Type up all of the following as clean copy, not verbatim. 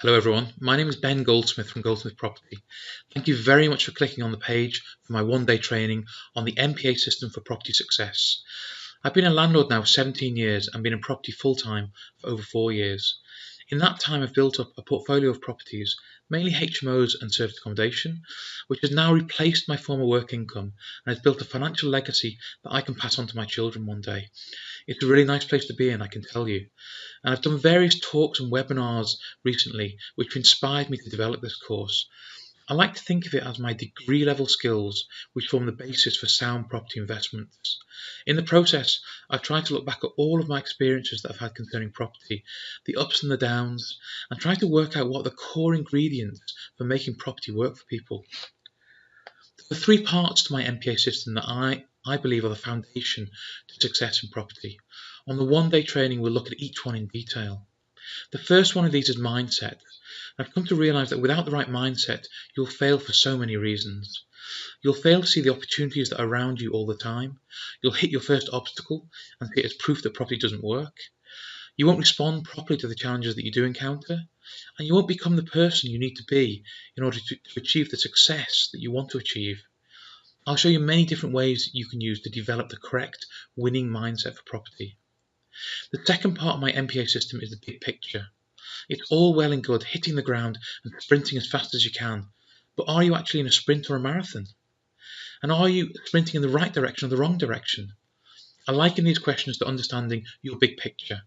Hello everyone, my name is Ben Goldsmith from Goldsmith Property. Thank you very much for clicking on the page for my one-day training on the M.P.A system for property success. I've been a landlord now for 17 years and been in property full-time for over 4 years. In that time I've built up a portfolio of properties, mainly HMOs and serviced accommodation, which has now replaced my former work income and has built a financial legacy that I can pass on to my children one day. It's a really nice place to be in, I can tell you. And I've done various talks and webinars recently which inspired me to develop this course. I like to think of it as my degree level skills which form the basis for sound property investments. In the process, I've tried to look back at all of my experiences that I've had concerning property, the ups and the downs, and try to work out what are the core ingredients for making property work for people. There are three parts to my M.P.A system that I believe are the foundation to success in property. On the one-day training, we'll look at each one in detail. The first one of these is mindset. I've come to realise that without the right mindset, you'll fail for so many reasons. You'll fail to see the opportunities that are around you all the time. You'll hit your first obstacle and see it as proof that property doesn't work. You won't respond properly to the challenges that you do encounter, and you won't become the person you need to be in order to achieve the success that you want to achieve. I'll show you many different ways you can use to develop the correct winning mindset for property. The second part of my M.P.A system is the big picture. It's all well and good hitting the ground and sprinting as fast as you can, but are you actually in a sprint or a marathon? And are you sprinting in the right direction or the wrong direction? I liken these questions to understanding your big picture.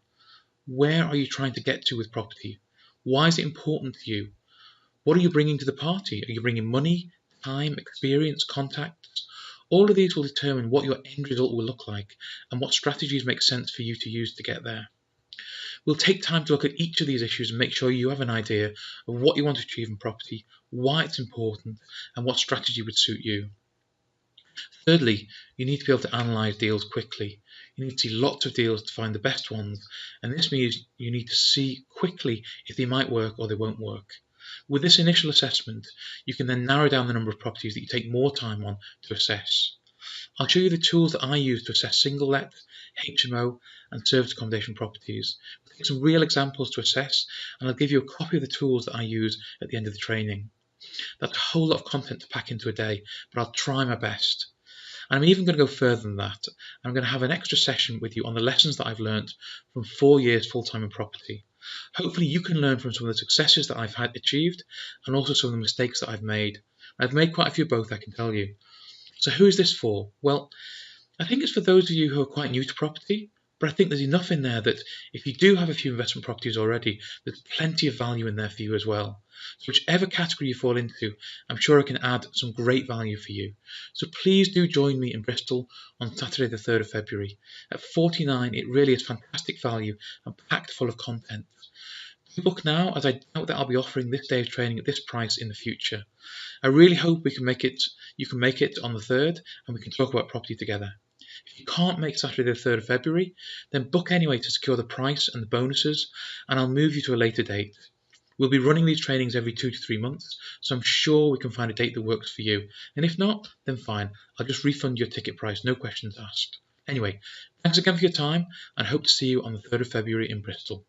Where are you trying to get to with property? Why is it important to you? What are you bringing to the party? Are you bringing money, time, experience, contacts? All of these will determine what your end result will look like and what strategies make sense for you to use to get there. We'll take time to look at each of these issues and make sure you have an idea of what you want to achieve in property, why it's important, and what strategy would suit you. Thirdly, you need to be able to analyse deals quickly. You need to see lots of deals to find the best ones, and this means you need to see quickly if they might work or they won't work. With this initial assessment, you can then narrow down the number of properties that you take more time on to assess. I'll show you the tools that I use to assess single-let, HMO and serviced accommodation properties. We'll take some real examples to assess, and I'll give you a copy of the tools that I use at the end of the training. That's a whole lot of content to pack into a day, but I'll try my best. And I'm even going to go further than that. I'm going to have an extra session with you on the lessons that I've learned from 4 years full-time in property. Hopefully you can learn from some of the successes that I've had achieved and also some of the mistakes that I've made. I've made quite a few both, I can tell you. So who is this for? Well, I think it's for those of you who are quite new to property, but I think there's enough in there that if you do have a few investment properties already, there's plenty of value in there for you as well. So whichever category you fall into, I'm sure I can add some great value for you. So please do join me in Bristol on Saturday the 3rd of February. At 49, it really is fantastic value and packed full of content. Do book now, as I doubt that I'll be offering this day of training at this price in the future. I really hope you can make it on the 3rd and we can talk about property together. If you can't make Saturday the 3rd of February, then book anyway to secure the price and the bonuses, and I'll move you to a later date. We'll be running these trainings every 2 to 3 months, so I'm sure we can find a date that works for you. And if not, then fine, I'll just refund your ticket price, no questions asked. Anyway, thanks again for your time, and hope to see you on the 3rd of February in Bristol.